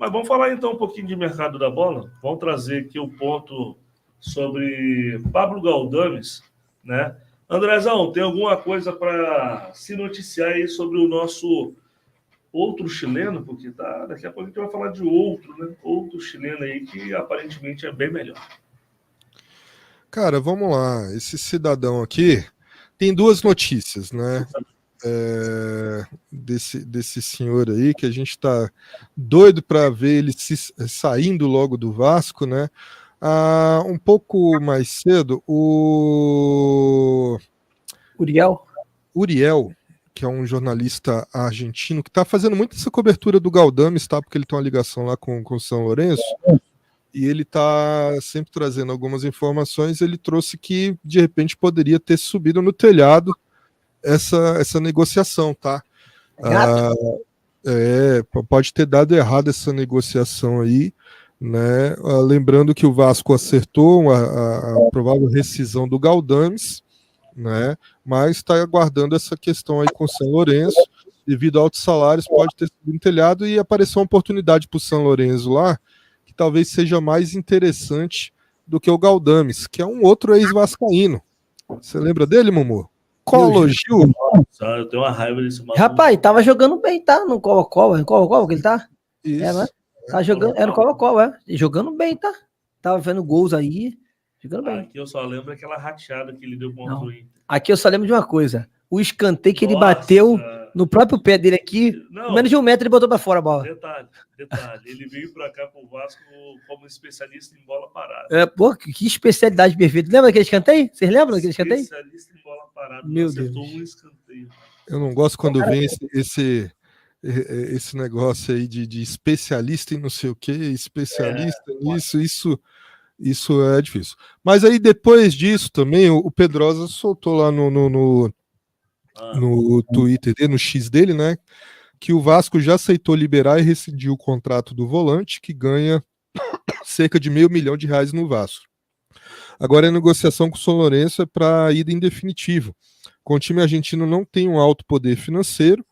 Mas vamos falar então um pouquinho de mercado da bola. Vamos trazer aqui o ponto sobre Pablo Galdames, né? Andrezão, tem alguma coisa para se noticiar aí sobre o nosso outro chileno? Porque daqui a pouco a gente vai falar de outro, né? Outro chileno aí que aparentemente é bem melhor. Cara, vamos lá. Esse cidadão aqui tem duas notícias, né? Desse senhor aí, que a gente está doido para ver ele saindo logo do Vasco, né? Um pouco mais cedo, o Uriel, que é um jornalista argentino, que está fazendo muito essa cobertura do Galdames, tá? Porque ele tem uma ligação lá com o São Lourenço, e ele está sempre trazendo algumas informações. Ele trouxe que, de repente, poderia ter subido no telhado essa negociação, tá? Pode ter dado errado essa negociação aí, né? Lembrando que o Vasco acertou a provável rescisão do Galdames, né? Mas está aguardando essa questão aí com o São Lourenço. Devido a altos salários, pode ter subido no telhado e apareceu uma oportunidade para o São Lourenço lá, que talvez seja mais interessante do que o Galdames, que é um outro ex-vascaíno. Você lembra dele, Mumu? Colo Gil. Eu tenho uma raiva desse maluco. Rapaz, tava jogando bem, tá? No Colo-Colo. É no Colo-Colo que ele tá? Isso. Né? Tá jogando, no Colo-Colo, Jogando bem, tá? Tava vendo gols aí. Jogando bem. Aqui eu só lembro aquela rateada que ele deu contra o Inter. Aqui eu só lembro de uma coisa. O escanteio que ele bateu no próprio pé dele aqui, menos de 1 metro, ele botou pra fora a bola. Detalhe. Ele veio pra cá pro Vasco como especialista em bola parada. Que especialidade perfeita. Lembra daquele escanteio? Vocês lembram daquele escanteio? Especialista em bola parada. Meu Deus. Um escanteio. Eu não gosto quando vem esse negócio aí de especialista em não sei o que, especialista nisso, isso é difícil. Mas aí depois disso também, o Pedrosa soltou lá no Twitter dele, no X dele, né, que o Vasco já aceitou liberar e rescindiu o contrato do volante, que ganha cerca de R$500 mil no Vasco. Agora a negociação com o São Lourenço é para ida em definitivo. Com o time argentino não tem um alto poder financeiro,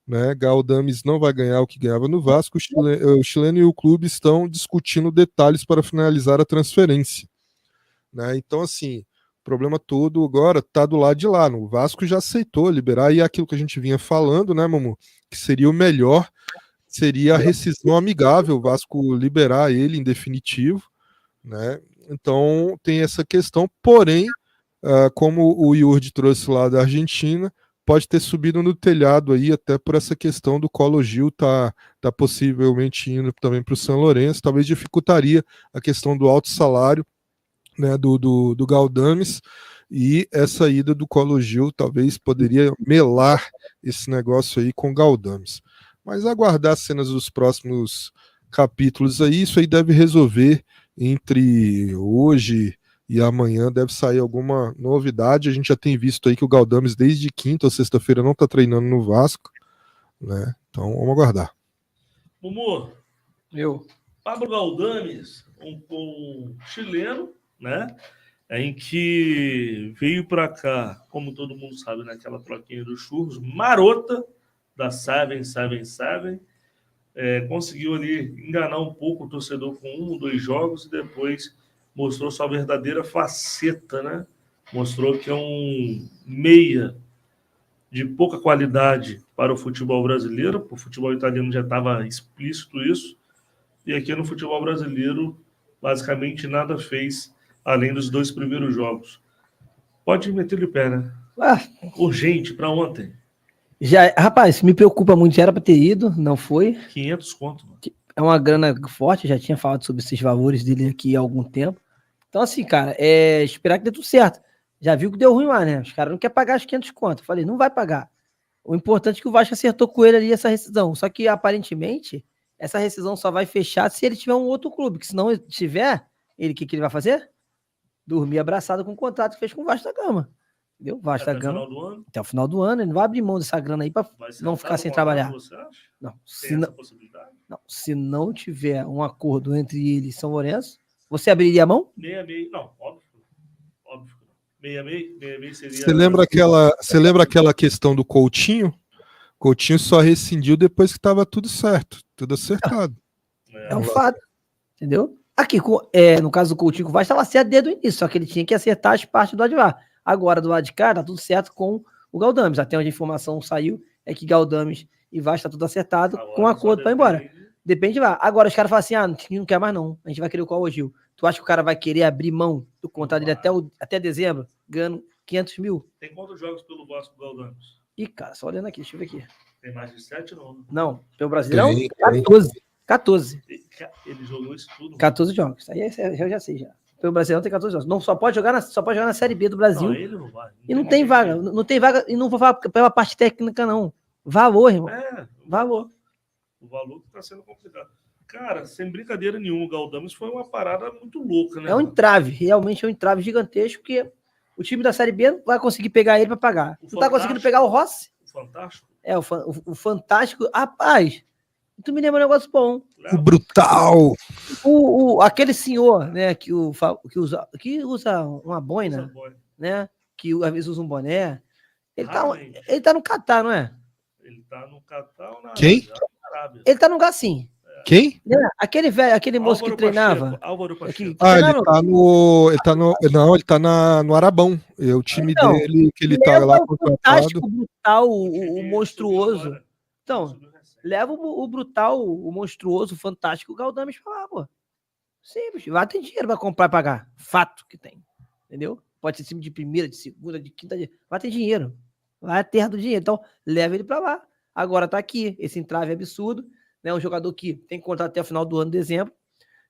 né? Galdames não vai ganhar o que ganhava no Vasco. O chileno e o clube estão discutindo detalhes para finalizar a transferência, né? Então, assim, o problema todo agora está do lado de lá. O Vasco já aceitou liberar, e aquilo que a gente vinha falando, né, Mamu, que seria o melhor, seria a rescisão amigável, o Vasco liberar ele em definitivo, né? Então tem essa questão, porém, como o Yurdi trouxe lá da Argentina, pode ter subido no telhado aí, até por essa questão do Colo Gil tá possivelmente indo também para o São Lourenço, talvez dificultaria a questão do alto salário, né, do Galdames, e essa ida do Colo Gil talvez poderia melar esse negócio aí com o Galdames. Mas aguardar as cenas dos próximos capítulos aí, isso aí deve resolver entre hoje e amanhã, deve sair alguma novidade. A gente já tem visto aí que o Galdames desde quinta ou sexta-feira não está treinando no Vasco, né? Então vamos aguardar. Mumu, Pablo Galdames, um chileno, né? Em que veio para cá, como todo mundo sabe, naquela troquinha dos churros, marota da 777, conseguiu ali enganar um pouco o torcedor com 1 ou 2 jogos e depois mostrou sua verdadeira faceta, né? Mostrou que é um meia de pouca qualidade para o futebol brasileiro. Para o futebol italiano já estava explícito isso. E aqui no futebol brasileiro, basicamente nada fez além dos 2 primeiros jogos. Pode meter o pé, né? Urgente, para ontem. Rapaz, me preocupa muito, já era para ter ido, não foi. 500 conto, mano. É uma grana forte, já tinha falado sobre esses valores dele aqui há algum tempo. Então, assim, cara, esperar que dê tudo certo. Já viu que deu ruim lá, né? Os caras não querem pagar os 500 conto. Eu falei, não vai pagar. O importante é que o Vasco acertou com ele ali essa rescisão. Só que, aparentemente, essa rescisão só vai fechar se ele tiver um outro clube. Que se não tiver, o que ele vai fazer? Dormir abraçado com o contrato que fez com o Vasco da Gama. Entendeu? Vasco da Gama. Até o final do ano. Ele não vai abrir mão dessa grana aí pra não ficar sem trabalhar. Você acha? Não. Não. Se não tiver um acordo entre ele e São Lourenço, você abriria a mão? 6,5. Não, óbvio. 6,5 seria... Você lembra aquela questão do Coutinho? Coutinho só rescindiu depois que estava tudo certo, tudo acertado. É um fato. Entendeu? Aqui, no caso do Coutinho com o Vasco, estava certo desde o início, só que ele tinha que acertar as partes do Advar. Agora, do lado de cá, tá tudo certo com o Galdames. Até onde a informação saiu é que Galdames e Vasco tá tudo acertado, agora, com acordo para ir embora. Depende de lá. Agora, os caras falam assim, não quer mais não. A gente vai querer o qual, Gil? Tu acha que o cara vai querer abrir mão do contrato dele até dezembro, ganhando 500 mil? Tem quantos jogos pelo Vasco Galdames? Ih, cara, só olhando aqui, deixa eu ver aqui. Tem mais de 7 não? Não, pelo Brasileirão, 14. Ele jogou isso tudo. 14 jogos. Aí eu já sei já. Pelo Brasileirão tem 14 jogos. Não, só pode jogar na Série B do Brasil. Não, ele não vai. E não tem vaga. Não tem vaga. E não vou falar pela parte técnica, não. Valor, irmão. Valor. O valor que tá sendo complicado. Cara, sem brincadeira nenhuma, o Galdames foi uma parada muito louca, né? É um entrave. Realmente é um entrave gigantesco que o time da Série B não vai conseguir pegar ele para pagar. Não tá conseguindo pegar o Rossi? O Fantástico? O Fantástico. Rapaz, tu me lembra um negócio bom. O Brutal. Aquele senhor, né, que usa uma boina, né, que às vezes usa um boné. Ele tá no Catar, não é? Ele tá no Catar ou na Quem? Arábia? Ele tá no lugar sim. Quem? Aquele velho, aquele moço que treinava. Álvaro Pacheco. Ele tá no Arabão. É o time dele que ele tá lá contratado. O Brutal, o monstruoso. Então, leva o Brutal, o monstruoso, o fantástico, o Galdames pra lá, pô. Simples. Lá tem dinheiro pra comprar e pagar. Fato que tem. Entendeu? Pode ser time de primeira, de segunda, de quinta. Lá tem dinheiro. Lá é a terra do dinheiro. Então, leva ele pra lá. Agora tá aqui. Esse entrave absurdo. Né, um jogador que tem contrato até o final do ano, dezembro.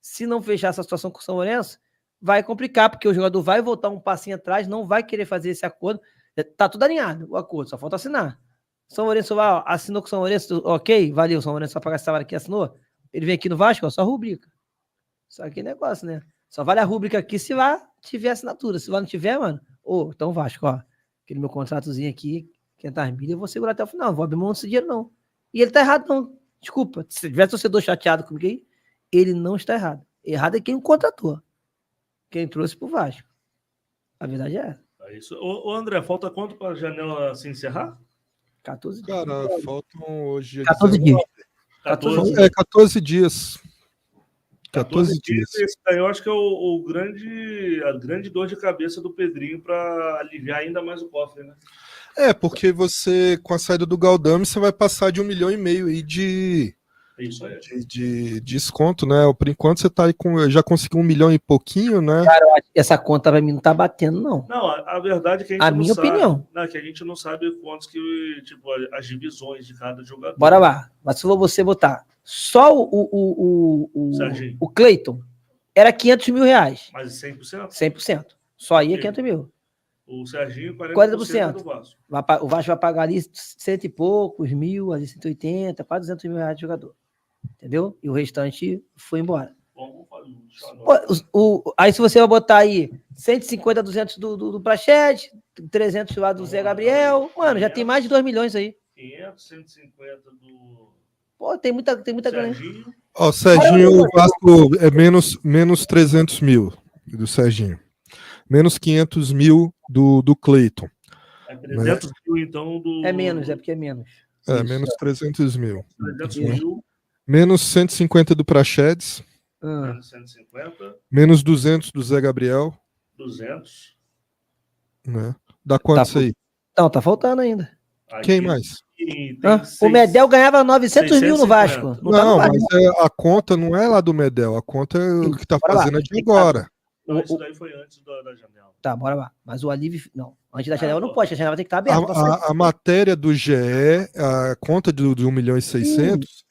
Se não fechar essa situação com o São Lourenço, vai complicar, porque o jogador vai voltar um passinho atrás, não vai querer fazer esse acordo. Tá tudo alinhado, o acordo, só falta assinar. São Lourenço assinou com o São Lourenço, ok, valeu, São Lourenço só pagar esse salário aqui, assinou. Ele vem aqui no Vasco, só rubrica. Só que negócio, né? Só vale a rubrica aqui se lá tiver assinatura. Se lá não tiver, mano, então Vasco, aquele meu contratozinho aqui, 500 mil, eu vou segurar até o final, não vou abrir mão desse dinheiro, não. E ele tá errado, não. Desculpa, se tiver torcedor chateado comigo aí, ele não está errado. Errado é quem o contratou. Quem trouxe pro Vasco. A verdade é essa. É isso. Ô, André, falta quanto para a janela se encerrar? 14 dias. Cara, faltam hoje... 14 dias. 14 dias. 14 dias. Esse daí eu acho que é a grande dor de cabeça do Pedrinho para aliviar ainda mais o cofre, né? Porque você, com a saída do Galdames, você vai passar de 1,5 milhão aí de desconto, né? Por enquanto você tá aí já conseguiu 1 milhão e pouquinho, né? Cara, essa conta pra mim não tá batendo, não. Não, a verdade é que a gente minha opinião. Que a gente não sabe quantos que, tipo, as divisões de cada jogador. Bora lá. Mas se você botar só o Cleiton, era 500 mil reais. Mas 100%? 100%. Só aí é 500 mil. O Serginho, 40% do Vasco. O Vasco vai pagar ali 100 e poucos mil, ali 180, quase 200 mil reais de jogador. Entendeu? E o restante foi embora. Aí se você vai botar aí 150, 200 do Prachete, 300 lá do Zé Gabriel, mano, já tem mais de 2 milhões aí. 500, 150 do... Pô, tem muita grana. Ó, Serginho, o Vasco é menos 300 mil do Serginho. Menos 500 mil do Cleiton. É 300 mil, então, do... É menos, porque é menos. Menos 300 mil. 300 mil. Menos 150 do Praxedes. Menos 150. Menos 200 do Zé Gabriel. 200. Né? Dá quantos aí? Não, tá faltando ainda. Quem mais? O Medel ganhava 900 mil no Vasco. Não, mas a conta não é lá do Medel. A conta é o que tá fazendo de agora. Não, isso daí foi antes da janela. Tá, bora lá. Mas o alívio... Não, antes da janela não pode. A janela tem que estar aberta. A matéria do GE, a conta de 1,6 milhão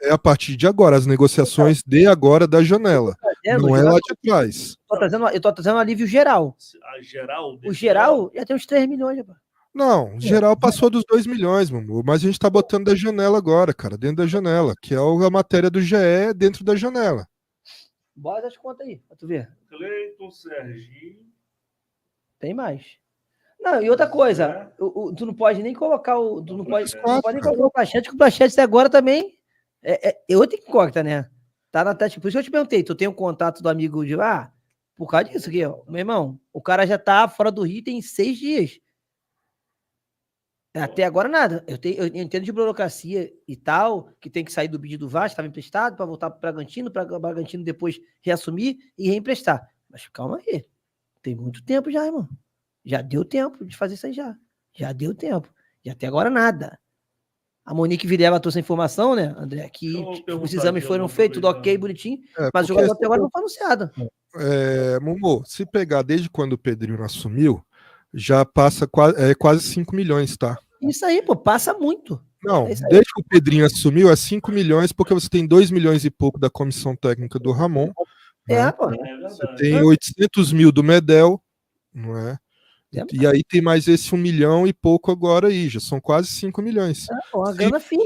é a partir de agora. As negociações de agora da janela. Não é lá de trás. Eu tô trazendo um alívio geral. O geral já tem uns 3 milhões, rapaz. Não, geral passou dos 2 milhões, mamô, mas a gente tá botando da janela agora, cara, dentro da janela, que é a matéria do GE dentro da janela. Bora as contas aí, pra tu ver. Cleiton, Serginho. Tem mais. Não, e outra coisa, tu não pode nem colocar o. Tu não pode nem colocar o Prachete, que o Prachete agora também é outra incógnita, né? Tá na teste. Por isso que eu te perguntei, tu tem um contato do amigo de lá? Por causa disso aqui, ó. Meu irmão, o cara já tá fora do Rio tem 6 dias. Até agora nada. Eu entendo de burocracia e tal, que tem que sair do bid do Vasco, estava emprestado, para voltar para o Bragantino depois reassumir e reemprestar. Mas calma aí. Tem muito tempo já, irmão. Já deu tempo de fazer isso aí já. Já deu tempo. E até agora nada. A Monique Vilela trouxe a informação, né, André, que os exames foram feitos, tudo ok, bonitinho, mas o jogador até agora não foi anunciado. Mumu, se pegar desde quando o Pedrinho assumiu, já passa quase 5 milhões, tá? Isso aí, pô, passa muito. Não, desde que o Pedrinho assumiu é 5 milhões, porque você tem 2 milhões e pouco da comissão técnica do Ramon. Né? Pô. Você tem 800 mil do Medel, não é? E aí tem mais esse 1 milhão e pouco agora aí, já são quase 5 milhões. A grana fina.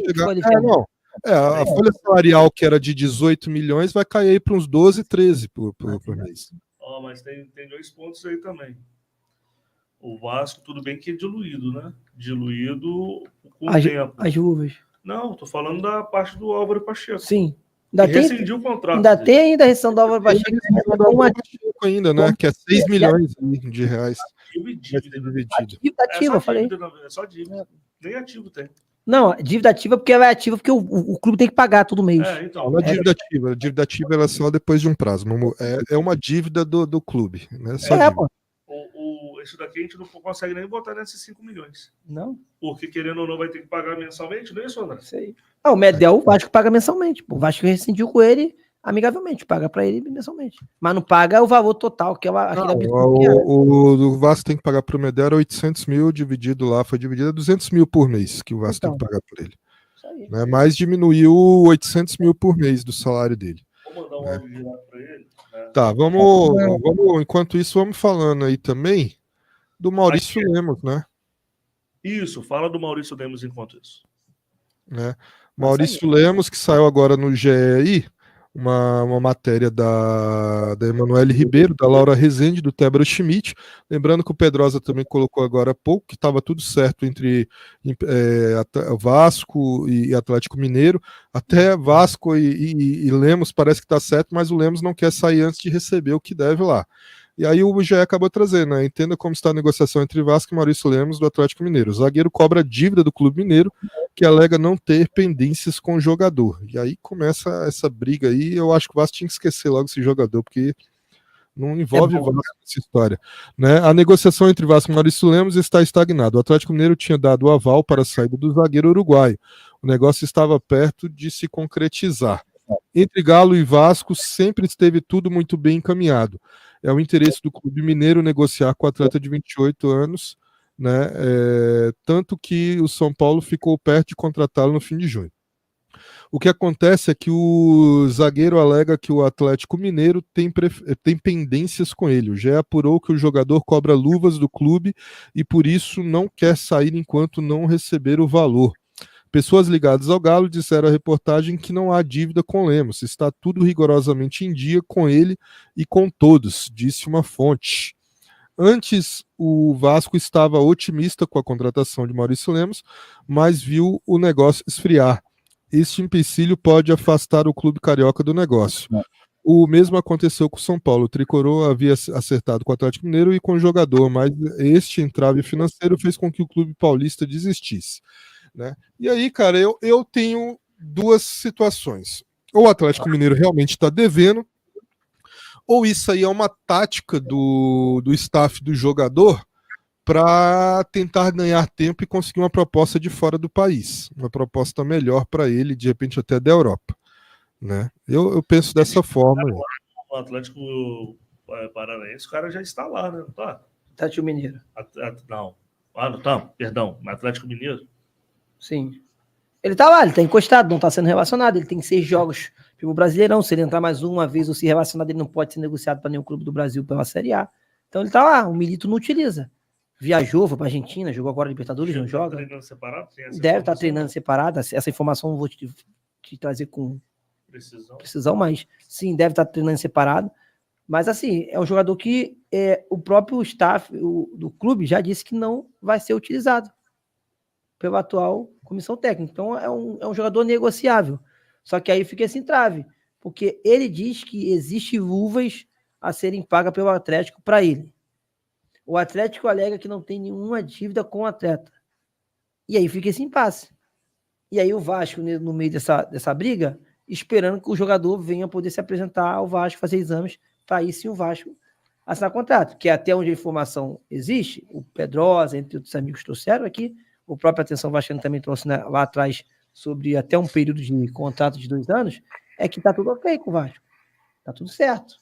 A folha salarial que era de 18 milhões vai cair aí para uns 12, 13 por mês. Mas tem 2 pontos aí também. O Vasco, tudo bem que é diluído, né? Diluído com o tempo. As luvas. Não, tô falando da parte do Álvaro Pacheco. Sim. Rescindiu o contrato. Ainda tem a rescisão do Álvaro Pacheco. Ainda, né? Que é 6 milhões de reais. Dívida ativa, eu falei. É só dívida. Nem ativo tem. Não, dívida ativa porque ela é ativa porque o clube tem que pagar todo mês. Então, não é dívida ativa. A dívida ativa ela é só depois de um prazo. É uma dívida do clube. Né? Pô. Isso daqui a gente não consegue nem botar nesses 5 milhões. Não. Porque querendo ou não vai ter que pagar mensalmente, não é isso, André? Sei. O Medel, o Vasco paga mensalmente. O Vasco rescindiu com ele amigavelmente, paga para ele mensalmente. Mas não paga o valor total, que é aquele absurdo. O Vasco tem que pagar para o Medel 800 mil dividido lá, foi dividido a 200 mil por mês que o Vasco tem que pagar por ele. Isso aí. Né? Mas diminuiu 800 mil por mês do salário dele. Vou mandar um áudio lá para ele. Né? Tá, vamos, enquanto isso, vamos falando aí também do Maurício Lemos, né? Isso, fala do Maurício Lemos enquanto isso. Né? Maurício Lemos, que saiu agora no GE, uma matéria da Emanuele Ribeiro, da Laura Rezende, do Tebra Schmidt. Lembrando que o Pedrosa também colocou agora há pouco que estava tudo certo entre Vasco e Atlético Mineiro. Até Vasco e Lemos parece que está certo, mas o Lemos não quer sair antes de receber o que deve lá. E aí o GE acabou trazendo, né? Entenda como está a negociação entre Vasco e Maurício Lemos do Atlético Mineiro. O zagueiro cobra a dívida do Clube Mineiro, que alega não ter pendências com o jogador. E aí começa essa briga aí. Eu acho que o Vasco tinha que esquecer logo esse jogador, porque não envolve Vasco nessa história. Né? A negociação entre Vasco e Maurício Lemos está estagnada. O Atlético Mineiro tinha dado o aval para a saída do zagueiro uruguaio. O negócio estava perto de se concretizar. Entre Galo e Vasco sempre esteve tudo muito bem encaminhado. É o interesse do Clube Mineiro negociar com o atleta de 28 anos, né? Tanto que o São Paulo ficou perto de contratá-lo no fim de junho. O que acontece é que o zagueiro alega que o Atlético Mineiro tem pendências com ele. O GE apurou que o jogador cobra luvas do clube e por isso não quer sair enquanto não receber o valor. Pessoas ligadas ao Galo disseram à reportagem que não há dívida com Lemos, está tudo rigorosamente em dia com ele e com todos, disse uma fonte. Antes, o Vasco estava otimista com a contratação de Maurício Lemos, mas viu o negócio esfriar. Este empecilho pode afastar o clube carioca do negócio. O mesmo aconteceu com o São Paulo. O Tricolor havia acertado com o Atlético Mineiro e com o jogador, mas este entrave financeiro fez com que o clube paulista desistisse. Né? E aí, cara, eu tenho duas situações. Ou o Atlético Mineiro realmente está devendo, ou isso aí é uma tática do staff do jogador para tentar ganhar tempo e conseguir uma proposta de fora do país. Uma proposta melhor para ele, de repente até da Europa. Né? Eu penso dessa forma. O Atlético Paranaense, o cara já está lá, né? Tá? Atlético Mineiro. Não. Não tá, perdão. Atlético Mineiro. Sim. Ele tá lá, ele tá encostado, não tá sendo relacionado, ele tem 6 jogos pelo Brasileirão, se ele entrar mais uma vez ou se relacionado, ele não pode ser negociado para nenhum clube do Brasil pela Série A. Então ele tá lá, o Milito não utiliza. Viajou, foi pra Argentina, jogou agora Libertadores, não joga. Treinando separado? Deve estar treinando separado, essa informação eu vou te trazer com precisão, mas sim, deve estar treinando separado. Mas assim, é um jogador que o próprio staff do clube já disse que não vai ser utilizado pela atual comissão técnica. Então é um jogador negociável. Só que aí fica esse entrave, porque ele diz que existe luvas a serem pagas pelo Atlético para ele. O Atlético alega que não tem nenhuma dívida com o atleta. E aí fica esse impasse. E aí o Vasco, no meio dessa briga, esperando que o jogador venha poder se apresentar ao Vasco, fazer exames, para aí sim o Vasco assinar contrato. Que até onde a informação existe, o Pedrosa, entre outros amigos trouxeram aqui, o próprio Atenção Vascaíno também trouxe lá atrás sobre até um período de contrato de 2 anos, é que tá tudo ok com o Vasco. Tá tudo certo.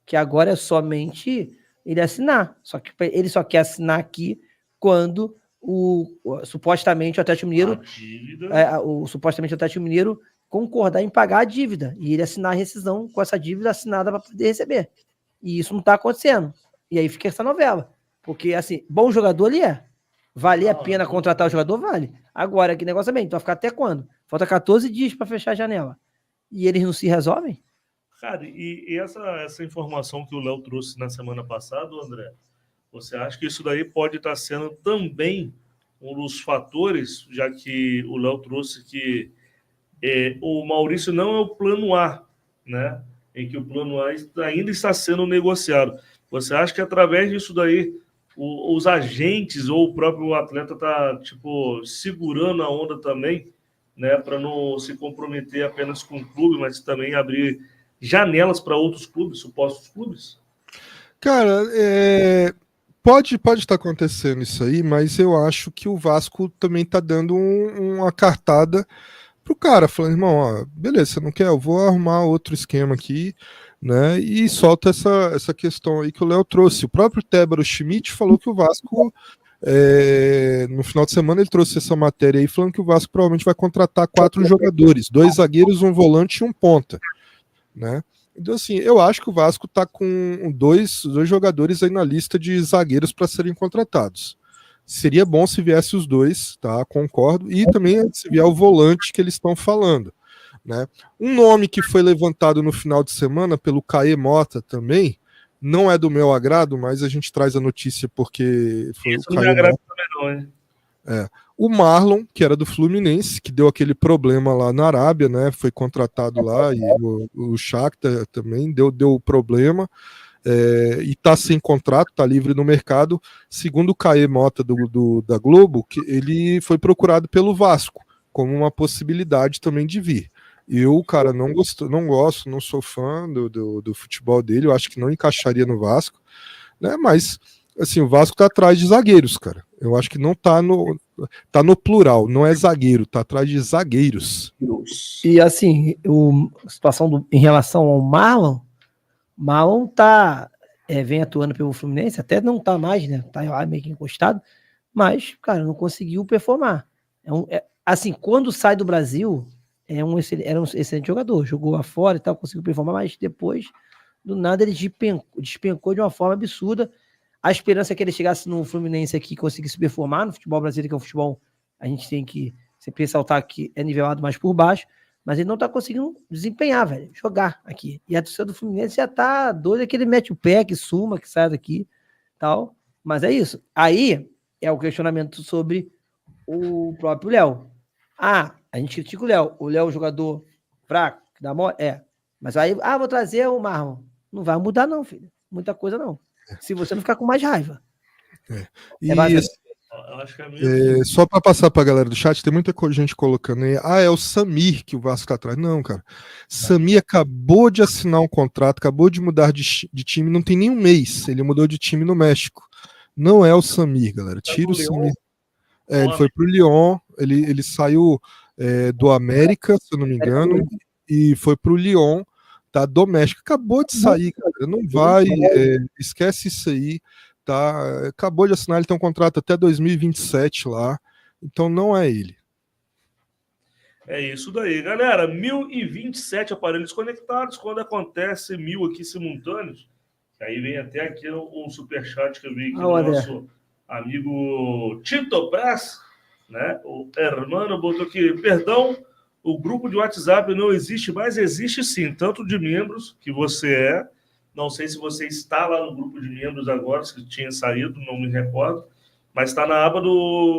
Que agora é somente ele assinar. Só que ele só quer assinar aqui quando supostamente o Atlético Mineiro supostamente o Atlético Mineiro concordar em pagar a dívida e ele assinar a rescisão com essa dívida assinada para poder receber. E isso não está acontecendo. E aí fica essa novela. Porque, assim, bom jogador ele é. Vale a pena contratar o jogador? Vale. Agora, que negócio é bem, então vai ficar até quando? Falta 14 dias para fechar a janela. E eles não se resolvem? Cara, e essa informação que o Léo trouxe na semana passada, André, você acha que isso daí pode estar sendo também um dos fatores, já que o Léo trouxe que o Maurício não é o plano A, né? Em que o plano A ainda está sendo negociado. Você acha que através disso daí os agentes ou o próprio atleta está segurando a onda também, né? Para não se comprometer apenas com o clube, mas também abrir janelas para outros clubes, supostos clubes? Cara, pode estar acontecendo isso aí, mas eu acho que o Vasco também está dando uma cartada pro cara, falando, irmão, ó, beleza, você não quer? Eu vou arrumar outro esquema aqui, né? E solta essa questão aí que o Léo trouxe. O próprio Tébaro Schmidt falou que o Vasco, no final de semana, ele trouxe essa matéria aí, falando que o Vasco provavelmente vai contratar 4 jogadores, 2 zagueiros, um volante e um ponta, né? Então, assim, eu acho que o Vasco tá com dois jogadores aí na lista de zagueiros para serem contratados. Seria bom se viesse os 2, tá? Concordo. E também se vier o volante que eles estão falando, né? Um nome que foi levantado no final de semana pelo Caê Mota também, não é do meu agrado, mas a gente traz a notícia porque foi isso o não Caê me agrada Mota. também não, hein? O Marlon, que era do Fluminense, que deu aquele problema lá na Arábia, né? Foi contratado lá, e o Shakhtar também deu problema. E está sem contrato, está livre no mercado. Segundo o Caê Mota da Globo, que ele foi procurado pelo Vasco como uma possibilidade também de vir. Eu, cara, não gosto, não sou fã do futebol dele, eu acho que não encaixaria no Vasco, né? Mas assim, o Vasco tá atrás de zagueiros, cara. Eu acho que não tá no plural, não é zagueiro, tá atrás de zagueiros. E assim, a situação em relação ao Marlon vem atuando pelo Fluminense, até não tá mais, né? Tá lá meio que encostado, mas, cara, não conseguiu performar. Assim, quando sai do Brasil, era um excelente jogador, jogou lá fora e tal, conseguiu performar, mas depois, do nada, ele despencou de uma forma absurda. A esperança é que ele chegasse no Fluminense aqui e conseguisse performar no futebol brasileiro, que é um futebol, a gente tem que sempre ressaltar que é nivelado mais por baixo, mas ele não tá conseguindo desempenhar, velho, jogar aqui. E a torcida do Fluminense já tá doida que ele mete o pé, que suma, que sai daqui, tal. Mas é isso. Aí é o questionamento sobre o próprio Léo. A gente critica o Léo. O Léo é um jogador fraco, que dá mole? Mas aí, vou trazer o Marlon. Não vai mudar não, filho. Muita coisa não. Se você não ficar com mais raiva. Eu acho que só para passar para a galera do chat, tem muita gente colocando aí, é o Samir que o Vasco tá atrás. Não, cara. Samir acabou de assinar um contrato, acabou de mudar de time, não tem nem um mês. Ele mudou de time no México. Não é o Samir, galera. Tira o Samir. Ele foi pro Lyon, ele saiu do América, se eu não me engano, e foi pro Lyon, tá? Do México. Acabou de sair, cara. Não vai, esquece isso aí. Tá, acabou de assinar, ele tem um contrato até 2027 lá, então não é ele. É isso daí, galera. 1027 aparelhos conectados. Quando acontece 1000 aqui simultâneos, aí vem até aqui um superchat que eu vi aqui do nosso amigo Tito Press, né? O Hermano botou aqui, perdão, o grupo de WhatsApp não existe, mas existe sim, tanto de membros que você não sei se você está lá no grupo de membros agora, se tinha saído, não me recordo, mas está na aba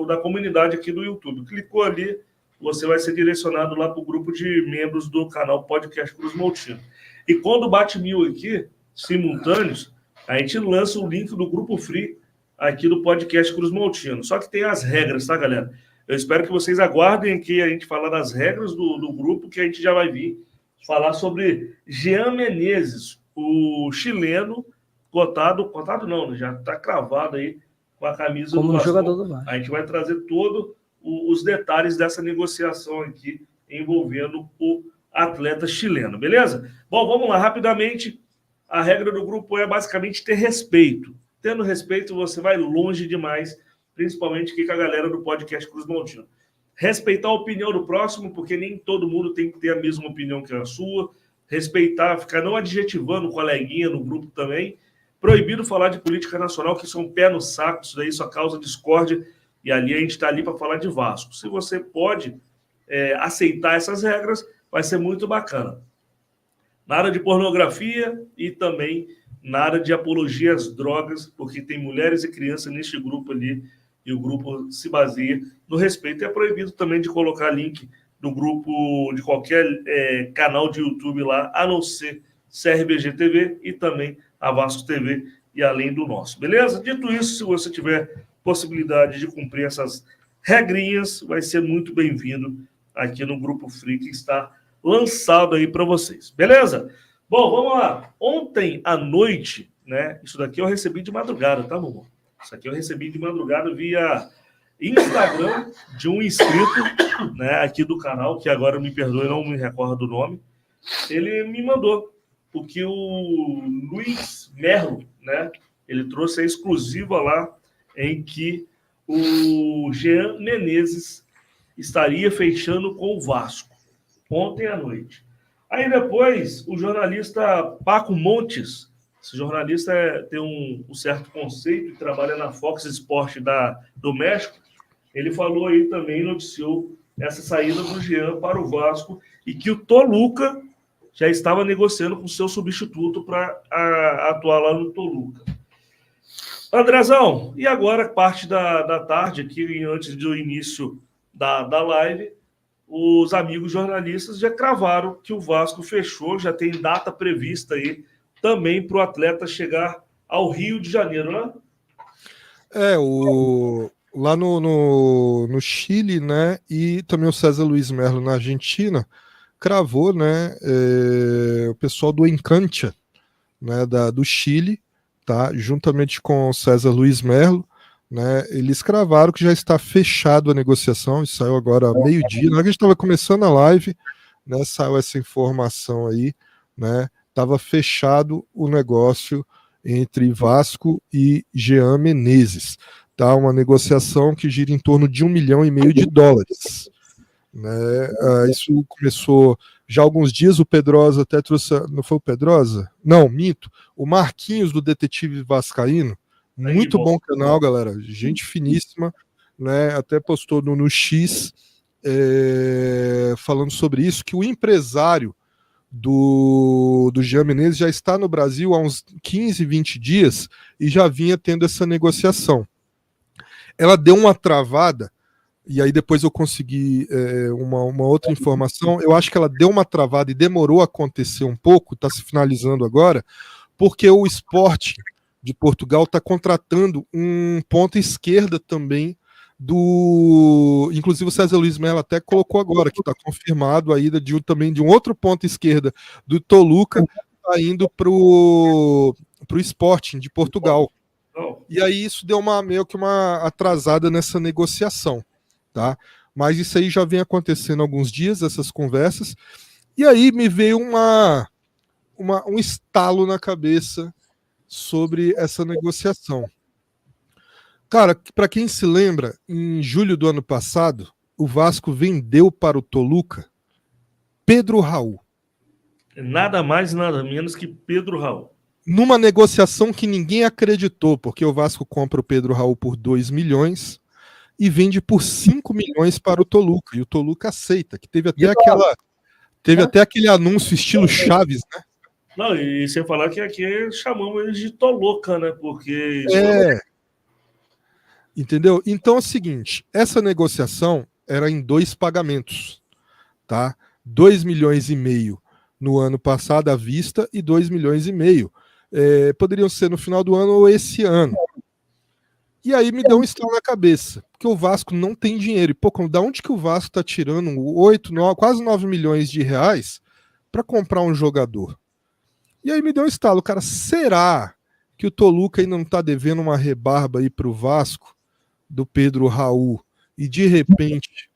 da comunidade aqui do YouTube. Clicou ali, você vai ser direcionado lá para o grupo de membros do canal Podcast Cruz Maltino. E quando bate 1000 aqui, simultâneos, a gente lança o link do grupo free aqui do Podcast Cruz Maltino. Só que tem as regras, tá, galera? Eu espero que vocês aguardem aqui a gente falar das regras do grupo, que a gente já vai vir falar sobre Jean Menezes, o chileno, cotado não, né? Já está cravado aí com a camisa como do Vasco. Jogador do Vasco. A gente vai trazer todos os detalhes dessa negociação aqui envolvendo o atleta chileno, beleza? Bom, vamos lá, rapidamente. A regra do grupo é basicamente ter respeito. Tendo respeito, você vai longe demais, principalmente aqui com a galera do podcast Cruz Maltino. Respeitar a opinião do próximo, porque nem todo mundo tem que ter a mesma opinião que a sua. Respeitar, ficar não adjetivando o coleguinha no grupo também. Proibido falar de política nacional, que isso é um pé no saco, isso daí só causa discórdia, e ali a gente está ali para falar de Vasco. Se você pode aceitar essas regras, vai ser muito bacana. Nada de pornografia e também nada de apologia às drogas, porque tem mulheres e crianças neste grupo ali, e o grupo se baseia no respeito. E é proibido também de colocar link do grupo de qualquer canal de YouTube lá, a não ser CRBG TV e também a Vasco TV e além do nosso. Beleza? Dito isso, se você tiver possibilidade de cumprir essas regrinhas, vai ser muito bem-vindo aqui no Grupo Free, que está lançado aí para vocês. Beleza? Bom, vamos lá. Ontem à noite, né? Isso daqui eu recebi de madrugada, tá, Mumu? Isso aqui eu recebi de madrugada via Instagram de um inscrito, né, aqui do canal, que agora me perdoe, não me recordo do nome. Ele me mandou, porque o Luiz Merlo, né, ele trouxe a exclusiva lá em que o Jean Menezes estaria fechando com o Vasco ontem à noite. Aí depois, o jornalista Paco Montes, esse jornalista tem um certo conceito e trabalha na Fox Sport do México, ele falou aí também, noticiou essa saída do Jean para o Vasco e que o Toluca já estava negociando com seu substituto para atuar lá no Toluca. Andrezão, e agora, parte da tarde, aqui antes do início da live, os amigos jornalistas já cravaram que o Vasco fechou, já tem data prevista aí também para o atleta chegar ao Rio de Janeiro, né? Lá no Chile, né, e também o César Luiz Merlo na Argentina, cravou, né, o pessoal do Encantia, né, do Chile, tá, juntamente com o César Luiz Merlo, né, eles cravaram que já está fechado a negociação, isso saiu agora meio-dia, na hora que a gente estava começando a live, né, saiu essa informação aí, né, estava fechado o negócio entre Vasco e Jean Menezes, tá, uma negociação que gira em torno de $1,5 milhão de dólares, né, isso começou já há alguns dias, o Pedrosa até trouxe, não foi o Pedrosa? Não, minto, o Marquinhos do Detetive Vascaíno, muito bom canal, galera, gente finíssima, né, até postou no X falando sobre isso, que o empresário do Jean Menezes já está no Brasil há uns 15, 20 dias e já vinha tendo essa negociação. Ela deu uma travada, e aí depois eu consegui uma outra informação, eu acho que ela deu uma travada e demorou a acontecer um pouco, está se finalizando agora, porque o Sport de Portugal está contratando um ponta esquerda também inclusive o César Luiz Merlo até colocou agora, que está confirmado a ida também de um outro ponta esquerda do Toluca, está indo para o Sporting de Portugal. E aí isso deu meio que uma atrasada nessa negociação, tá? Mas isso aí já vem acontecendo há alguns dias, essas conversas, e aí me veio um estalo na cabeça sobre essa negociação. Cara, para quem se lembra, em julho do ano passado, o Vasco vendeu para o Toluca Pedro Raul. Nada mais, nada menos que Pedro Raul. Numa negociação que ninguém acreditou, porque o Vasco compra o Pedro Raul por 2 milhões e vende por 5 milhões para o Toluca. E o Toluca aceita, que teve até aquele anúncio estilo Chaves, né? Não, e sem falar que aqui chamamos eles de Toluca, né? Porque... Entendeu? Então é o seguinte, essa negociação era em 2 pagamentos, tá? 2,5 milhões no ano passado à vista e 2,5 milhões. Poderiam ser no final do ano ou esse ano. E aí me deu um estalo na cabeça, porque o Vasco não tem dinheiro. E, pô, da onde que o Vasco tá tirando 8, 9, quase 9 milhões de reais para comprar um jogador? E aí me deu um estalo, cara, será que o Toluca ainda não tá devendo uma rebarba aí pro Vasco, do Pedro Raul, e de repente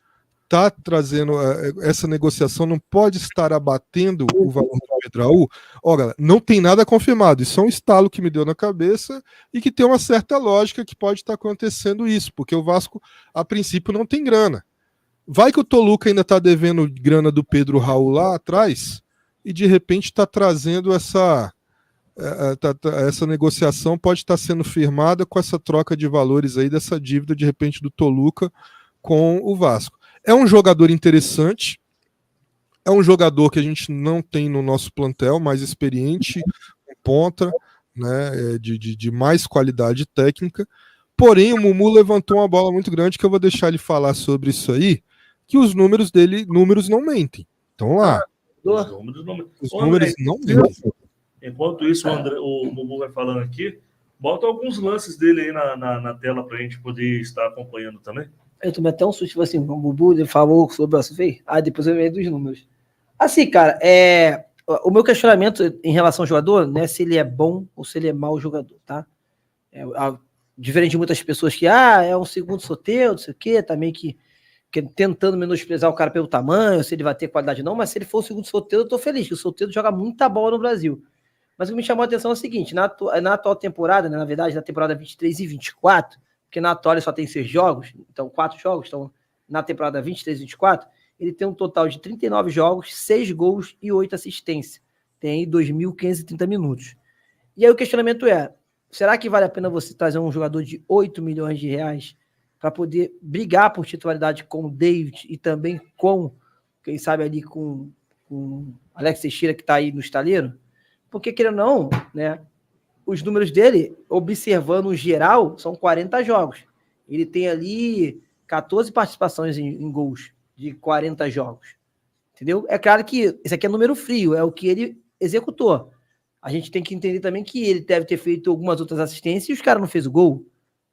tá trazendo essa negociação, não pode estar abatendo o valor do Pedro Raul? Olha, não tem nada confirmado, isso é um estalo que me deu na cabeça e que tem uma certa lógica que pode estar acontecendo isso, porque o Vasco, a princípio, não tem grana. Vai que o Toluca ainda tá devendo grana do Pedro Raul lá atrás e de repente está trazendo essa negociação, pode estar sendo firmada com essa troca de valores aí dessa dívida de repente do Toluca com o Vasco. É um jogador interessante, é um jogador que a gente não tem no nosso plantel, mais experiente, ponta, né, de mais qualidade técnica. Porém, o Mumu levantou uma bola muito grande que eu vou deixar ele falar sobre isso aí, que os números dele, não mentem. Então lá. Os números não mentem. Enquanto isso, o Mumu vai falando aqui, bota alguns lances dele aí na tela para a gente poder estar acompanhando também. Eu tomei até um susto, tipo assim, o Bubu ele falou sobre o Açufei, depois eu veio dos números. Assim, cara, o meu questionamento em relação ao jogador não é se ele é bom ou se ele é mau jogador, tá? Diferente de muitas pessoas que, é um segundo Soteldo, não sei o quê, tá meio que tentando menosprezar o cara pelo tamanho, se ele vai ter qualidade ou não, mas se ele for o segundo Soteldo, eu tô feliz, que o Soteldo joga muita bola no Brasil. Mas o que me chamou a atenção é o seguinte, na atual temporada, né, na verdade, na temporada 23 e 24, porque na atual ele só tem 6 jogos, então 4 jogos, então na temporada 23 e 24, ele tem um total de 39 jogos, 6 gols e 8 assistências. Tem aí 2.530 minutos. E aí o questionamento é, será que vale a pena você trazer um jogador de 8 milhões de reais para poder brigar por titularidade com o David e também com, quem sabe ali com Alex Teixeira, que está aí no estaleiro? Porque, querendo ou não, né, os números dele, observando o geral, são 40 jogos. Ele tem ali 14 participações em gols de 40 jogos. Entendeu? É claro que esse aqui é número frio, é o que ele executou. A gente tem que entender também que ele deve ter feito algumas outras assistências e os caras não fez o gol.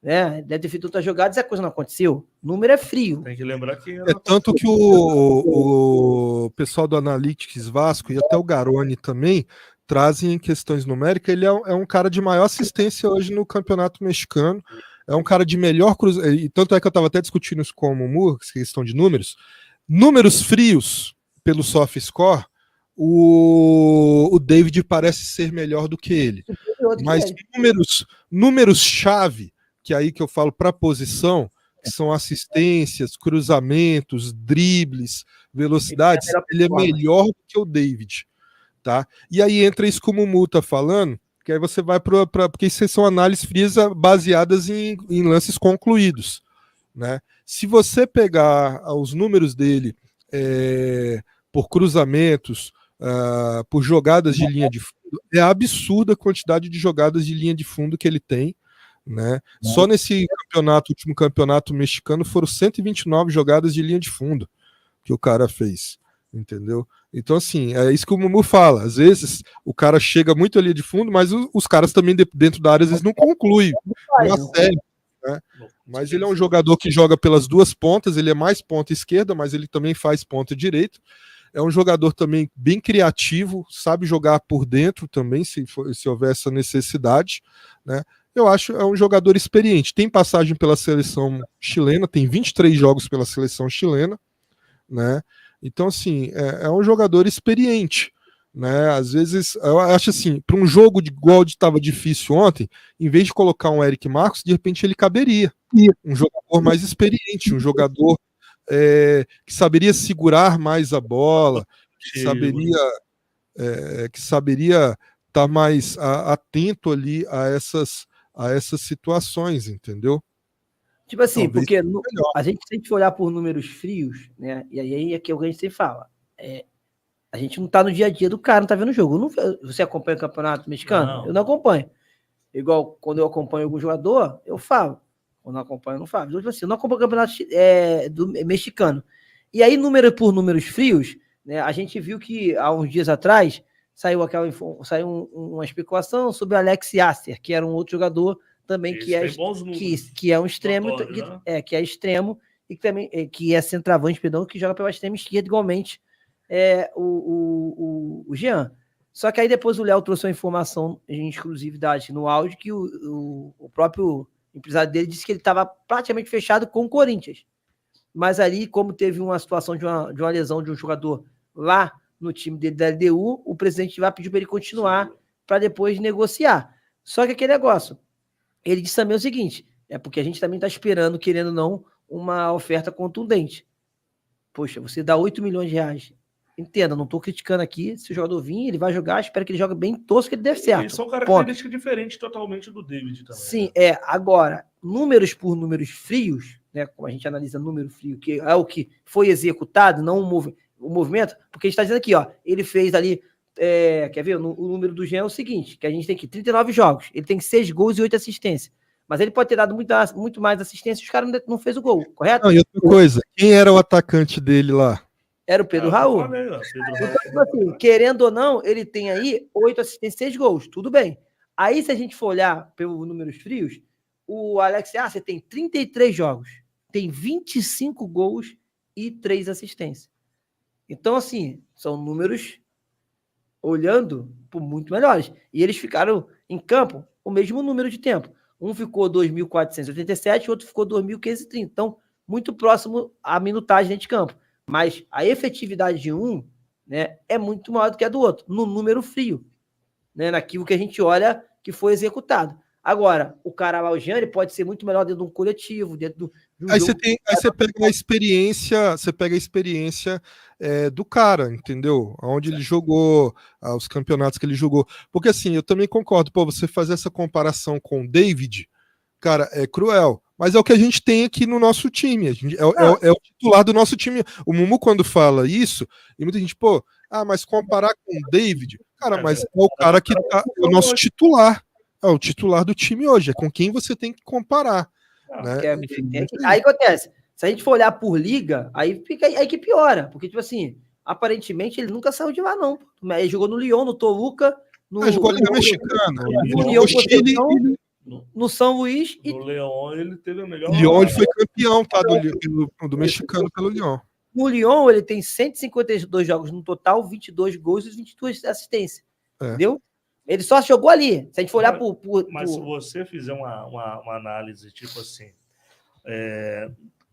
Né? Deve ter feito outras jogadas e a coisa não aconteceu. O número é frio. Tem que lembrar que... tanto que o pessoal do Analytics Vasco e até o Garoni também trazem em questões numéricas, ele é um cara de maior assistência hoje no campeonato mexicano, é um cara de melhor cruzamento, e tanto é que eu estava até discutindo isso com o Mumu, questão de números frios pelo soft score, o David parece ser melhor do que ele, mas números-chave, que aí que eu falo para posição, que são assistências, cruzamentos, dribles, velocidades, ele é melhor do que o David. Tá? E aí entra isso que o Mumu tá falando, que aí você vai porque isso são análises frias baseadas em lances concluídos, né? Se você pegar os números dele por cruzamentos, por jogadas de linha de fundo, é absurda a quantidade de jogadas de linha de fundo que ele tem, né? Só nesse último campeonato mexicano, foram 129 jogadas de linha de fundo que o cara fez. Entendeu? Então, assim, é isso que o Mumu fala. Às vezes o cara chega muito ali de fundo, mas os caras também dentro da área às vezes não concluem. Não sério, né? Mas ele é um jogador que joga pelas duas pontas, ele é mais ponta esquerda, mas ele também faz ponta direita. É um jogador também bem criativo, sabe jogar por dentro também, se houver essa necessidade, né? Eu acho é um jogador experiente. Tem passagem pela seleção chilena, tem 23 jogos pela seleção chilena, né? Então, assim, é um jogador experiente, né? Às vezes, eu acho assim, para um jogo igual estava difícil ontem, em vez de colocar um Eric Marcos, de repente ele caberia. Um jogador mais experiente, um jogador que saberia segurar mais a bola, que saberia estar mais atento ali a essas situações, entendeu? Tipo assim, porque a gente sempre olhar por números frios, né? E aí é que a gente sempre fala. A gente não tá no dia a dia do cara, não tá vendo o jogo. Você acompanha o campeonato mexicano? Não. Eu não acompanho. Igual quando eu acompanho algum jogador, eu falo. Quando não acompanho, eu não falo. Então, assim, eu não acompanho o campeonato do mexicano. E aí, número por números frios, né? A gente viu que há uns dias atrás saiu uma especulação sobre o Alex Yasser, que era um outro jogador também, Esse que é, tem bons números. que é um extremo, Notório, né? que é extremo, e que também que é centroavante, perdão, que joga pela extrema esquerda, igualmente o Jean. Só que aí depois o Léo trouxe uma informação em exclusividade no áudio que o próprio empresário dele disse que ele estava praticamente fechado com o Corinthians. Mas ali, como teve uma situação de uma lesão de um jogador lá no time dele da LDU, o presidente vai pedir para ele continuar para depois negociar. Só que aquele negócio, ele disse também o seguinte, porque a gente também está esperando, querendo ou não, uma oferta contundente. Poxa, você dá 8 milhões de reais. Entenda, não estou criticando aqui. Se o jogador vir, ele vai jogar, espero que ele jogue bem, torço que ele dê certo. E são características diferentes totalmente do David também. Sim, né? Agora, números por números frios, né, como a gente analisa número frio, que é o que foi executado, não o movimento, porque a gente está dizendo aqui, ó, ele fez ali, quer ver? O número do Jean é o seguinte, que a gente tem aqui 39 jogos, ele tem 6 gols e 8 assistências. Mas ele pode ter dado muito mais assistência e os caras não fez o gol, correto? Não, e outra coisa, quem era o atacante dele lá? Era o Pedro Raul. Falei, ó, Então, assim, querendo ou não, ele tem aí 8 assistências e 6 gols, tudo bem. Aí, se a gente for olhar pelos números frios, o Alex você tem 33 jogos, tem 25 gols e 3 assistências. Então, assim, são números olhando por muito melhores. E eles ficaram em campo o mesmo número de tempo. Um ficou 2.487, o outro ficou 2.530. Então, muito próximo à minutagem dentro de campo. Mas a efetividade de um, né, é muito maior do que a do outro, no número frio, né, naquilo que a gente olha que foi executado. Agora, o cara lá, o Jean, ele pode ser muito melhor dentro de um coletivo, dentro de um Aí jogo. você pega a experiência, do cara, entendeu? Onde ele jogou, os campeonatos que ele jogou. Porque assim, eu também concordo, você fazer essa comparação com o David, cara, é cruel. Mas é o que a gente tem aqui no nosso time. É o titular do nosso time. O Mumu, quando fala isso, e muita gente, mas comparar com o David, cara, mas é o cara que é o nosso titular. É o titular do time hoje. É com quem você tem que comparar. Né? Aí acontece. Se a gente for olhar por liga, aí que piora. Porque, tipo assim, aparentemente ele nunca saiu de lá, não. Ele jogou no Lyon, no Toluca, jogou a Liga Mexicana. No Lyon, no São Luís. No Leão ele teve a melhor. Lyon ele foi campeão, tá? Do mexicano pelo Lyon. No Lyon ele tem 152 jogos no total, 22 gols e 22 assistências. Entendeu? Ele só jogou ali. Se a gente for olhar Mas se você fizer uma análise, tipo assim,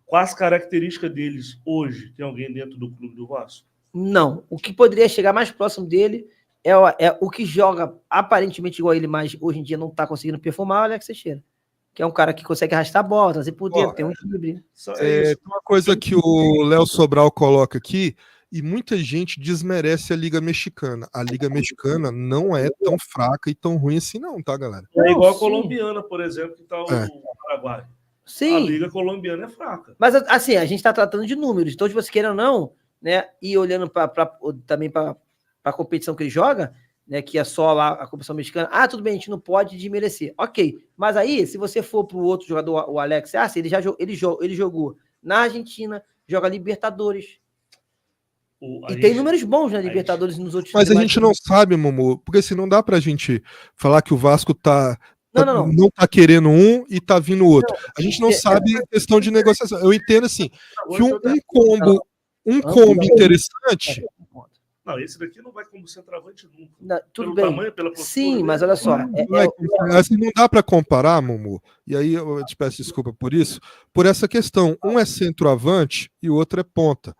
quais as características deles hoje? Tem alguém dentro do clube do Vasco? Não. O que poderia chegar mais próximo dele é o que joga aparentemente igual a ele, mas hoje em dia não está conseguindo performar, é o Alex Teixeira. Que é um cara que consegue arrastar a bola, trazer por dentro, tem um equilíbrio. Tem uma coisa que o Léo Sobral coloca aqui, e muita gente desmerece a Liga Mexicana. A Liga Mexicana não é tão fraca e tão ruim assim, não, tá, galera? É igual a colombiana, por exemplo, que tá o Paraguai. Sim. A Liga colombiana é fraca. Mas, assim, a gente está tratando de números. Então, se você queira ou não, né, e olhando também para a competição que ele joga, né, que é só lá a competição mexicana, tudo bem, a gente não pode desmerecer. Ok. Mas aí, se você for para o outro jogador, o Alex, ele jogou na Argentina, joga Libertadores. Tem números bons na Libertadores nos outros. Mas a gente não sabe, Mumu, porque assim, não dá pra gente falar que o Vasco não tá querendo um e tá vindo outro. A gente não sabe a questão de negociação. Eu entendo assim, que um combo interessante. Não, esse daqui não vai como centroavante nunca. Tudo bem. Tamanho, pela postura. Sim, mas olha só. Assim, não dá para comparar, Mumu, e aí eu te peço desculpa por isso, por essa questão. Um é centroavante e o outro é ponta.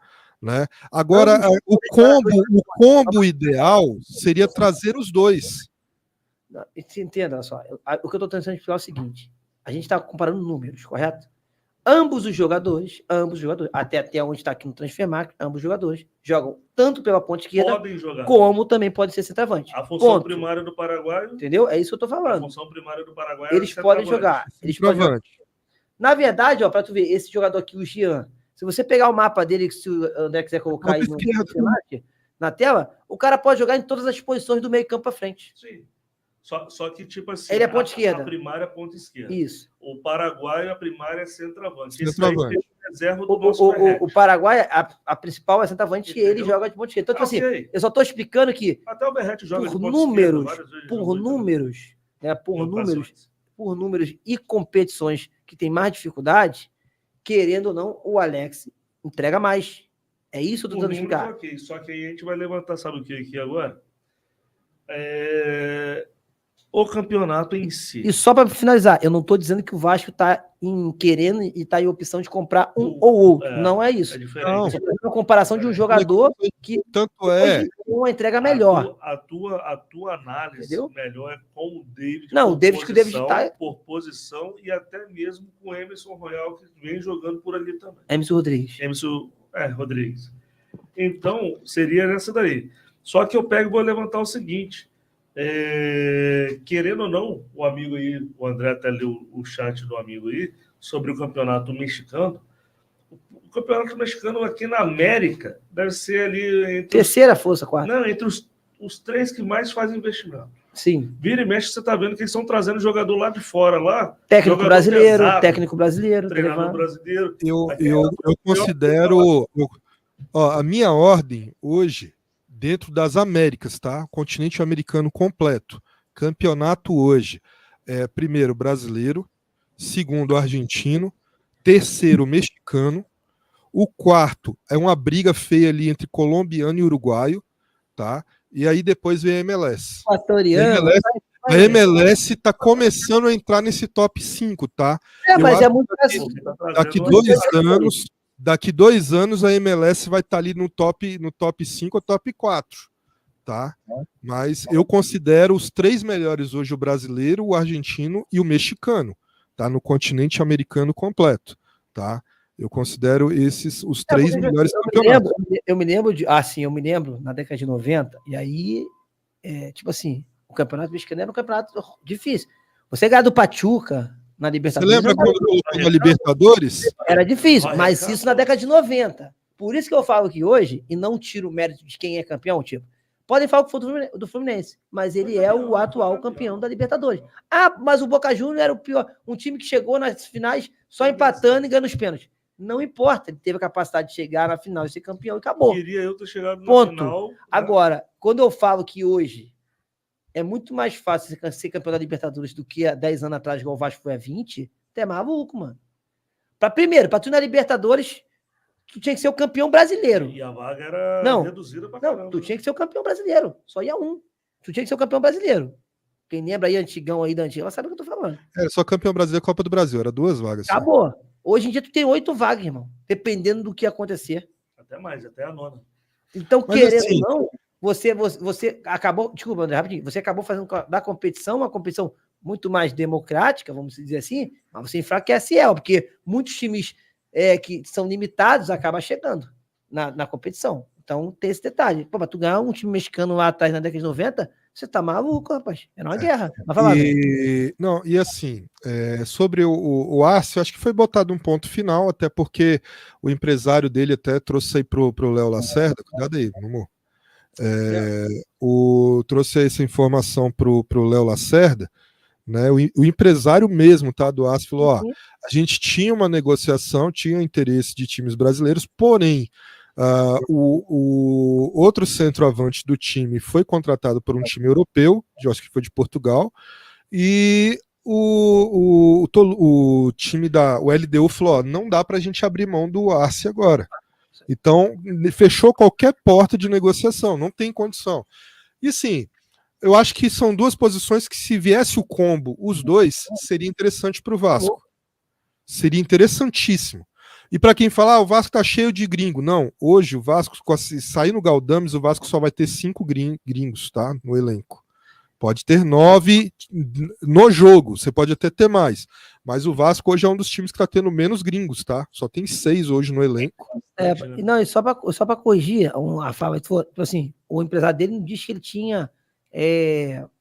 Né? Agora, o combo ideal seria trazer os dois. Entenda, olha só. O que eu estou tentando explicar é o seguinte: a gente está comparando números, correto? Ambos os jogadores, até onde está aqui no Transfermarkt, ambos os jogadores jogam tanto pela ponta esquerda, como também pode ser centroavante. A função primária do Paraguai. Entendeu? É isso que eu estou falando. A função primária do Paraguai eles podem jogar. Na verdade, para tu ver, esse jogador aqui, o Jean, se você pegar o mapa dele, se o André quiser colocar aí na tela, o cara pode jogar em todas as posições do meio campo para frente. Sim. Só que, tipo assim, ele é ponta esquerda. A primária é ponta esquerda. Isso. O Paraguai, a primária é centroavante. O Paraguai, a principal é centroavante, e ele joga de ponta esquerda. Então, tipo assim, eu só estou explicando que até o Berrete joga por números, por números e competições que tem mais dificuldade, querendo ou não, o Alex entrega mais. É isso que eu tô tentando explicar. Okay. Só que aí a gente vai levantar, sabe o que aqui agora? O campeonato em si. E só para finalizar, eu não estou dizendo que o Vasco está querendo e está em opção de comprar um ou outro. Não é isso. É diferente. É uma comparação de um jogador que tanto é uma entrega melhor. A tua análise, entendeu? Melhor é com o David. Não, o David que o David está por posição e até mesmo com o Emerson Royal que vem jogando por ali também. Emerson Rodrigues. Rodrigues. Então seria nessa daí. Só que eu pego e vou levantar o seguinte. Querendo ou não, o amigo aí, o André até leu o chat do amigo aí, sobre o campeonato mexicano. O campeonato mexicano aqui na América deve ser ali... Entre terceira força, quarta. Não, entre os 3 que mais fazem investimento. Sim. Vira e mexe, você está vendo que eles estão trazendo jogador lá de fora, lá. Técnico brasileiro. Treinador brasileiro. Eu considero... a minha ordem hoje... dentro das Américas, tá? Continente americano completo. Campeonato hoje. Primeiro, brasileiro. Segundo, argentino. Terceiro, mexicano. O quarto é uma briga feia ali entre colombiano e uruguaio, tá? E aí depois vem a MLS. A MLS tá começando a entrar nesse top 5, tá? Mas é muito assim. Daqui 2 anos a MLS vai estar ali no top 5 ou top 4, tá? Mas eu considero os 3 melhores hoje o brasileiro, o argentino e o mexicano, tá? No continente americano completo, tá? Eu considero esses os 3 melhores campeonatos. Eu me lembro na década de 90, e aí, tipo assim, o campeonato mexicano era um campeonato difícil. Você ganhar do Pachuca na Libertadores. Você lembra quando voltou na Libertadores? Era difícil, mas isso na década de 90. Por isso que eu falo que hoje, e não tiro o mérito de quem é campeão, tipo, podem falar que foi do Fluminense, mas ele é o atual campeão da Libertadores. Mas o Boca Juniors era o pior, um time que chegou nas finais só empatando e ganhando os pênaltis. Não importa, ele teve a capacidade de chegar na final e ser campeão e acabou. Queria eu ter chegado na final. Né? Agora, quando eu falo que hoje é muito mais fácil ser campeão da Libertadores do que há 10 anos atrás, igual o Vasco foi há 20, até maluco, mano. Pra tu ir na Libertadores, tu tinha que ser o campeão brasileiro. E a vaga era reduzida pra caramba. Não, tu tinha que ser o campeão brasileiro. Só ia um. Tu tinha que ser o campeão brasileiro. Quem lembra aí, antigão aí da antiga, ela sabe o que eu tô falando. Era só campeão brasileiro e Copa do Brasil, era 2 vagas. Acabou. Só. Hoje em dia tu tem 8 vagas, irmão. Dependendo do que acontecer. Até mais, até a 9ª. Então, mas querendo assim, ou não, você acabou, desculpa, André, rapidinho, você acabou fazendo da competição uma competição muito mais democrática, vamos dizer assim, mas você enfraquece ela, porque muitos times que são limitados acabam chegando na competição. Então, tem esse detalhe. Pô, mas tu ganhar um time mexicano lá atrás na década de 90, você tá maluco, rapaz. Era uma guerra. E assim, sobre o Arce, acho que foi botado um ponto final, até porque o empresário dele até trouxe aí pro Léo Lacerda, cuidado aí, meu amor. Trouxe essa informação pro Léo Lacerda, né? O empresário mesmo, tá, do Arce falou: ó, a gente tinha uma negociação, tinha interesse de times brasileiros, porém o outro centroavante do time foi contratado por um time europeu, acho que foi de Portugal, e o time o LDU falou: ó, não dá pra gente abrir mão do Arce agora. Então, fechou qualquer porta de negociação, não tem condição. E sim, eu acho que são 2 posições que, se viesse o combo, os 2, seria interessante para o Vasco. Seria interessantíssimo. E para quem fala, o Vasco tá cheio de gringo. Não, hoje o Vasco, se sair no Galdames, o Vasco só vai ter 5 gringos, tá? No elenco. Pode ter 9 no jogo, você pode até ter mais. Mas o Vasco hoje é um dos times que está tendo menos gringos, tá? Só tem 6 hoje no elenco. Não, e só para corrigir a fala, tipo assim, o empresário dele não disse que ele tinha,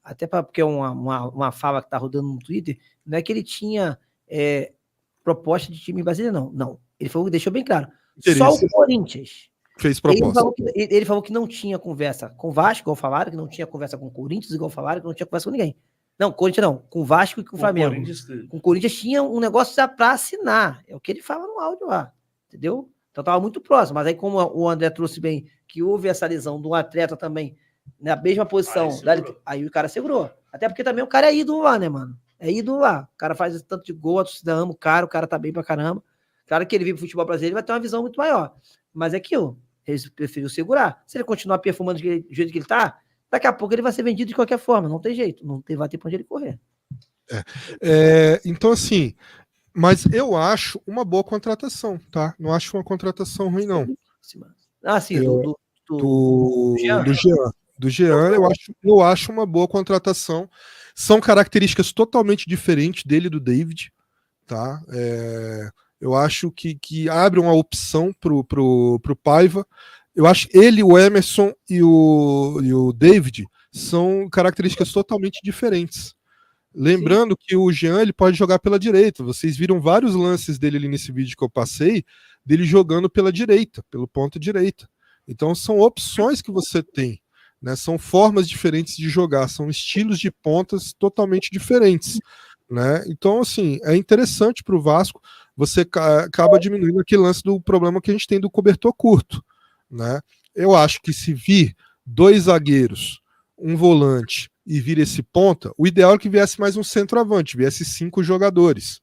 até porque é uma fala que tá rodando no Twitter, não é que ele tinha proposta de time brasileiro, não. Ele falou que deixou bem claro. Só o Corinthians fez proposta. Ele falou que não tinha conversa com o Vasco, igual falaram, que não tinha conversa com o Corinthians, igual falaram, que não tinha conversa com ninguém. Não, Corinthians não, com o Vasco e com o Flamengo. Com o Corinthians tinha um negócio já para assinar. É o que ele fala no áudio lá, entendeu? Então tava muito próximo. Mas aí, como o André trouxe bem, que houve essa lesão do atleta também, na mesma posição, aí o cara segurou. Até porque também o cara é ídolo lá, né, mano? É ídolo lá. O cara faz esse tanto de gol, a torcida ama o cara tá bem pra caramba. Claro que ele vive pro futebol brasileiro, ele vai ter uma visão muito maior. Mas é aquilo, ele preferiu segurar. Se ele continuar perfumando do jeito que ele tá, daqui a pouco ele vai ser vendido de qualquer forma, não tem jeito, não vai ter pra onde ele correr. Então, assim, mas eu acho uma boa contratação, tá? Não acho uma contratação ruim, não. Sim, do Jean, eu acho uma boa contratação. São características totalmente diferentes dele e do David, tá? Eu acho que abre uma opção pro Paiva. Eu acho ele, o Emerson e o David são características totalmente diferentes. Lembrando que o Jean ele pode jogar pela direita. Vocês viram vários lances dele ali nesse vídeo que eu passei, dele jogando pela direita, pelo ponta direita. Então são opções que você tem, né? São formas diferentes de jogar, são estilos de pontas totalmente diferentes, né? Então, assim, é interessante para o Vasco. Você acaba diminuindo aquele lance do problema que a gente tem do cobertor curto, né? Eu acho que se vir 2 zagueiros, um volante e vir esse ponta, o ideal é que viesse mais um centroavante, viesse 5 jogadores,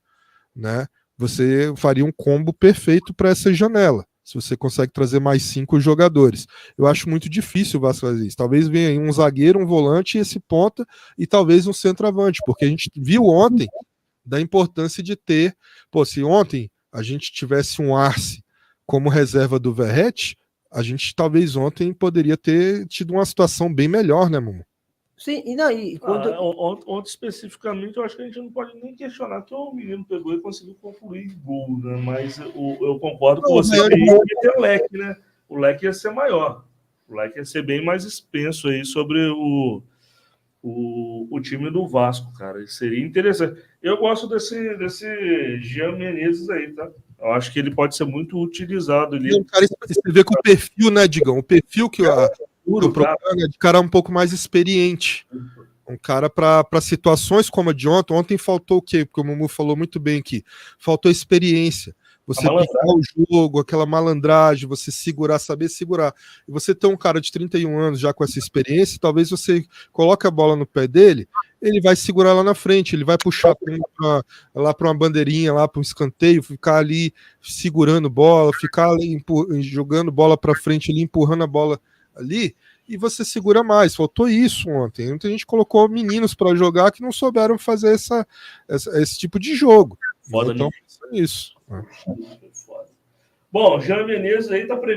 né? Você faria um combo perfeito para essa janela, se você consegue trazer mais 5 jogadores. Eu acho muito difícil o Vasco fazer isso. Talvez venha aí um zagueiro, um volante e esse ponta, e talvez um centroavante, porque a gente viu ontem da importância de ter, se ontem a gente tivesse um Arce como reserva do Verratti, a gente talvez ontem poderia ter tido uma situação bem melhor, né, Mumu? Sim, ontem especificamente, eu acho que a gente não pode nem questionar que o menino pegou e conseguiu concluir gol, né? Mas eu concordo com você que ia ter o leque, né? O leque ia ser maior. O leque ia ser bem mais extenso aí sobre o time do Vasco, cara. Seria interessante. Eu gosto desse Jean Menezes aí, tá? Eu acho que ele pode ser muito utilizado ali. Você vê com o perfil, né, Digão? O perfil que eu procuro é de cara um pouco mais experiente. Um cara para situações como a de ontem. Ontem faltou o quê? Porque o Mumu falou muito bem aqui. Faltou experiência. Você picar o jogo, aquela malandragem, você saber segurar. E você tem um cara de 31 anos já com essa experiência, talvez você coloque a bola no pé dele, ele vai segurar lá na frente, ele vai puxar lá para uma bandeirinha, lá para um escanteio, ficar ali segurando bola, ficar ali jogando bola para frente ali, empurrando a bola ali, e você segura mais. Faltou isso ontem. Muita gente colocou meninos para jogar que não souberam fazer esse tipo de jogo. Foda, então, isso. Bom, Jean Menezes aí tá previsto